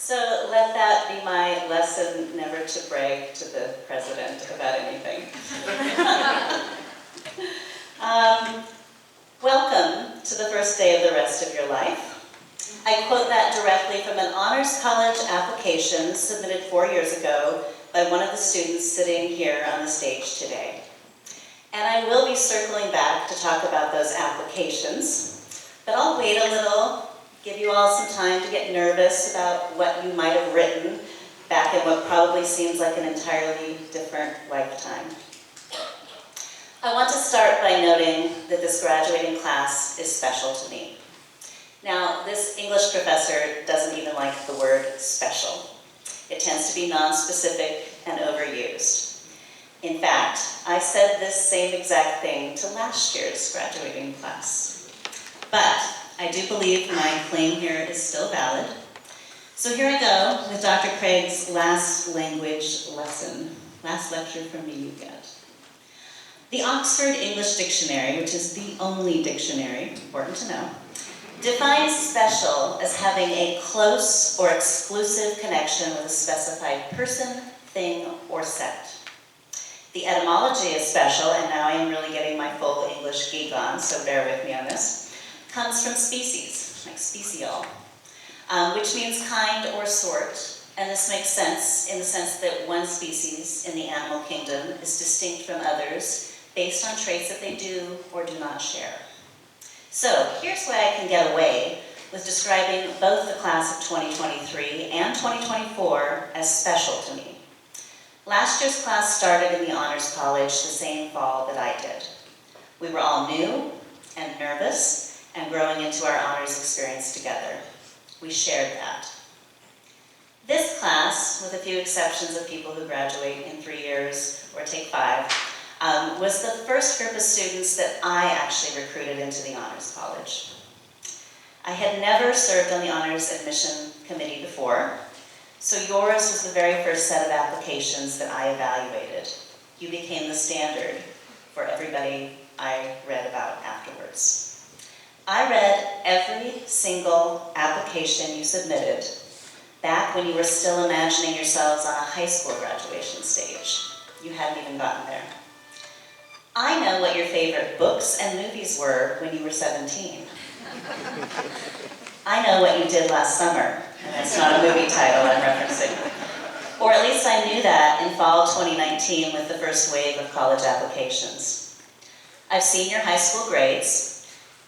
So let that be my lesson, never to brag to the president about anything. Welcome to the first day of the rest of your life. I quote that directly from an honors college application submitted 4 years ago by one of the students sitting here on the stage today. And I will be circling back to talk about those applications, but I'll wait a little, give you all some time to get nervous about what you might have written back in what probably seems like an entirely different lifetime. I want to start by noting that this graduating class is special to me. Now, this English professor doesn't even like the word special. It tends to be non-specific and overused. In fact, I said this same exact thing to last year's graduating class. But I do believe my claim here is still valid. So here I go with Dr. Craig's last language lesson. Last lecture from me you get. The Oxford English Dictionary, which is the only dictionary, important to know, defines special as having a close or exclusive connection with a specified person, thing, or set. The etymology of special, and now I am really getting my full English geek on, so bear with me on this, comes from species, like special, which means kind or sort, and this makes sense in the sense that one species in the animal kingdom is distinct from others based on traits that they do or do not share. So here's why I can get away with describing both the class of 2023 and 2024 as special to me. Last year's class started in the Honors College the same fall that I did. We were all new and nervous and growing into our honors experience together. We shared that. This class, with a few exceptions of people who graduate in 3 years or take 5, was the first group of students that I actually recruited into the Honors College. I had never served on the Honors Admission Committee before, so yours was the very first set of applications that I evaluated. You became the standard for everybody I read about afterwards. I read every single application you submitted back when you were still imagining yourselves on a high school graduation stage. You hadn't even gotten there. I know what your favorite books and movies were when you were 17. I know what you did last summer, and that's not a movie title I'm referencing. Or at least I knew that in fall 2019 with the first wave of college applications. I've seen your high school grades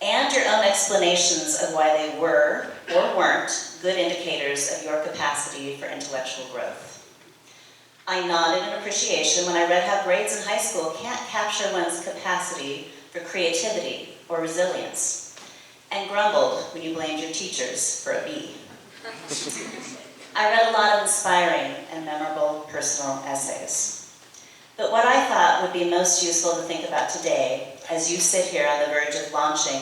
and your own explanations of why they were or weren't good indicators of your capacity for intellectual growth. I nodded in appreciation when I read how grades in high school can't capture one's capacity for creativity or resilience, and grumbled when you blamed your teachers for a B. I read a lot of inspiring and memorable personal essays. But what I thought would be most useful to think about today, as you sit here on the verge of launching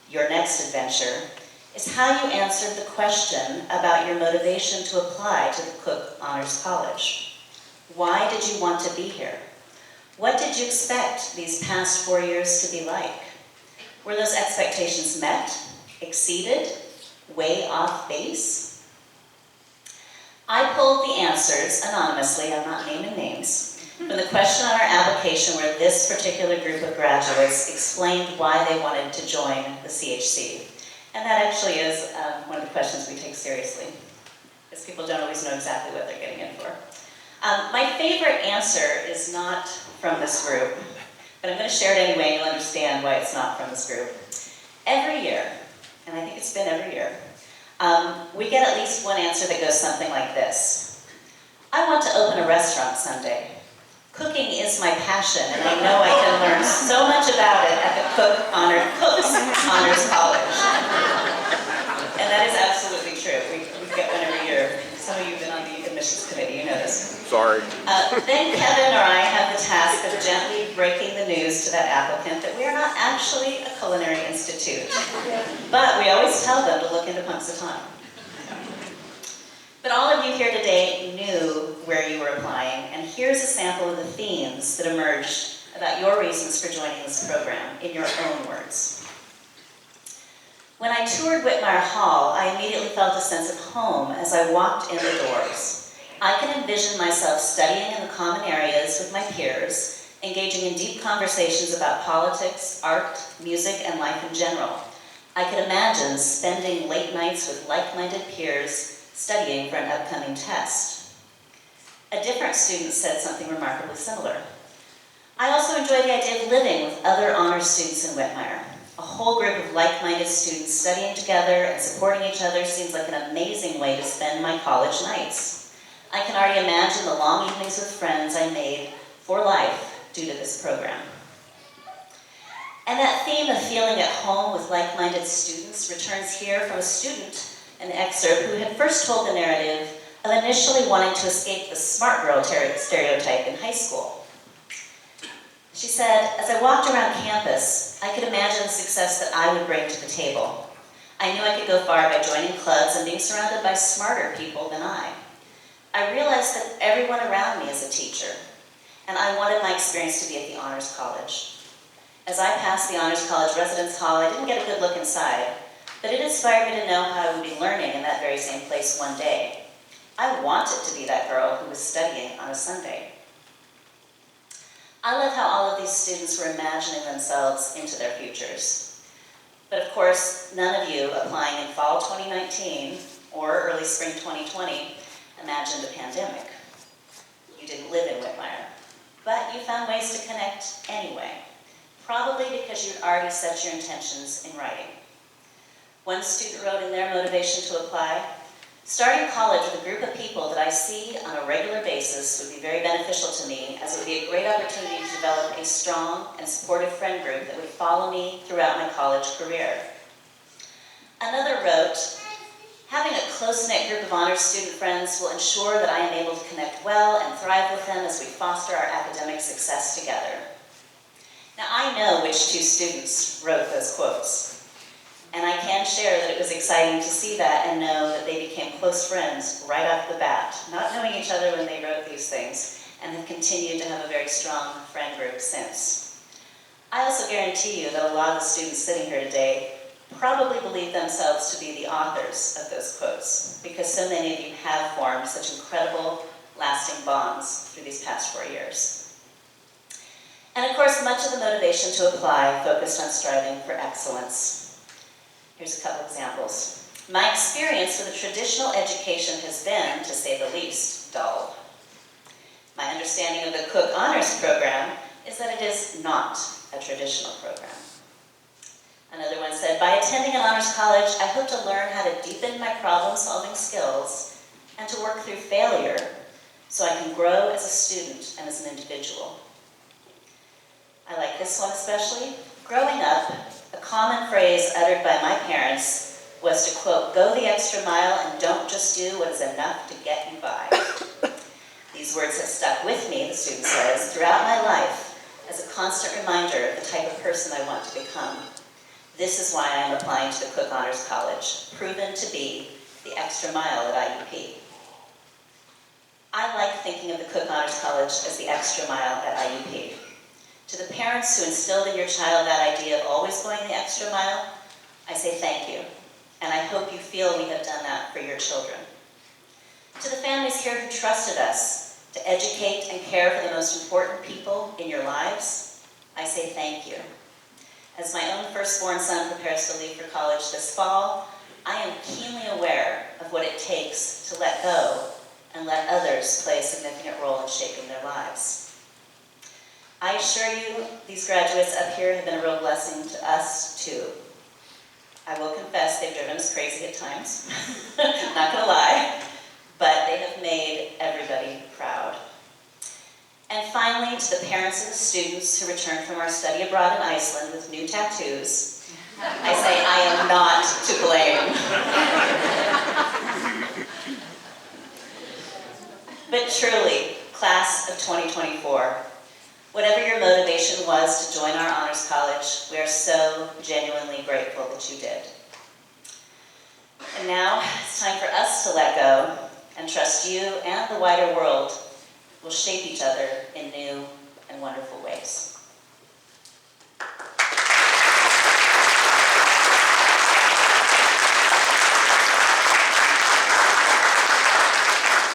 your next adventure, is how you answered the question about your motivation to apply to the Cook Honors College. Why did you want to be here? What did you expect these past 4 years to be like? Were those expectations met, exceeded, way off base? I pulled the answers anonymously, I'm not naming names, from the question on our application where this particular group of graduates explained why they wanted to join the CHC. And that actually is one of the questions we take seriously, because people don't always know exactly what they're getting in for. My favorite answer is not from this group, but I'm going to share it anyway and you'll understand why it's not from this group. Every year, and I think it's been every year, we get at least one answer that goes something like this. I want to open a restaurant someday. Cooking is my passion, and I know I can learn so much about it at the Cook's Honors College. And that is absolutely true. We get one every year. Some of you have been on the admissions committee, you know this. Sorry. Then Kevin or I have the task of gently breaking the news to that applicant that we are not actually a culinary institute. But we always tell them to look into Punxsutawney. But all of you here today knew where you were applying, and here's a sample of the themes that emerged about your reasons for joining this program in your own words. When I toured Whitmire Hall, I immediately felt a sense of home as I walked in the doors. I could envision myself studying in the common areas with my peers, engaging in deep conversations about politics, art, music, and life in general. I could imagine spending late nights with like-minded peers studying for an upcoming test. A different student said something remarkably similar. I also enjoy the idea of living with other honors students in Whitmire. A whole group of like-minded students studying together and supporting each other seems like an amazing way to spend my college nights. I can already imagine the long evenings with friends I made for life due to this program. And that theme of feeling at home with like-minded students returns here from a student, an excerpt, who had first told the narrative of initially wanting to escape the smart girl stereotype in high school. She said, as I walked around campus, I could imagine the success that I would bring to the table. I knew I could go far by joining clubs and being surrounded by smarter people than I. I realized that everyone around me is a teacher, and I wanted my experience to be at the Honors College. As I passed the Honors College Residence Hall, I didn't get a good look inside, but it inspired me to know how I would be learning in that very same place one day. I wanted to be that girl who was studying on a Sunday. I love how all of these students were imagining themselves into their futures. But of course, none of you applying in fall 2019 or early spring 2020 imagined a pandemic. You didn't live in Whitmire, but you found ways to connect anyway, probably because you'd already set your intentions in writing. One student wrote in their motivation to apply, starting college with a group of people that I see on a regular basis would be very beneficial to me, as it would be a great opportunity to develop a strong and supportive friend group that would follow me throughout my college career. Another wrote, having a close-knit group of honors student friends will ensure that I am able to connect well and thrive with them as we foster our academic success together. Now I know which two students wrote those quotes. And I can share that it was exciting to see that and know that they became close friends right off the bat, not knowing each other when they wrote these things, and have continued to have a very strong friend group since. I also guarantee you that a lot of the students sitting here today probably believe themselves to be the authors of those quotes, because so many of you have formed such incredible, lasting bonds through these past 4 years. And of course, much of the motivation to apply focused on striving for excellence. Here's a couple examples. My experience with a traditional education has been, to say the least, dull. My understanding of the Cook Honors Program is that it is not a traditional program. Another one said, by attending an honors college, I hope to learn how to deepen my problem-solving skills and to work through failure so I can grow as a student and as an individual. I like this one especially. Growing up, a common phrase uttered by my parents was to, quote, go the extra mile and don't just do what is enough to get you by. These words have stuck with me, the student says, throughout my life as a constant reminder of the type of person I want to become. This is why I am applying to the Cook Honors College, proven to be the extra mile at IUP. I like thinking of the Cook Honors College as the extra mile at IUP. To the parents who instilled in your child that idea of always going the extra mile, I say thank you, and I hope you feel we have done that for your children. To the families here who trusted us to educate and care for the most important people in your lives, I say thank you. As my own firstborn son prepares to leave for college this fall, I am keenly aware of what it takes to let go and let others play a significant role in shaping their lives. I assure you, these graduates up here have been a real blessing to us, too. I will confess they've driven us crazy at times, not gonna lie, but they have made everybody proud. And finally, to the parents of the students who returned from our study abroad in Iceland with new tattoos, I say I am not to blame. But truly, class of 2024, whatever your motivation was to join our honors college, we are so genuinely grateful that you did. And now it's time for us to let go and trust you and the wider world will shape each other in new and wonderful ways.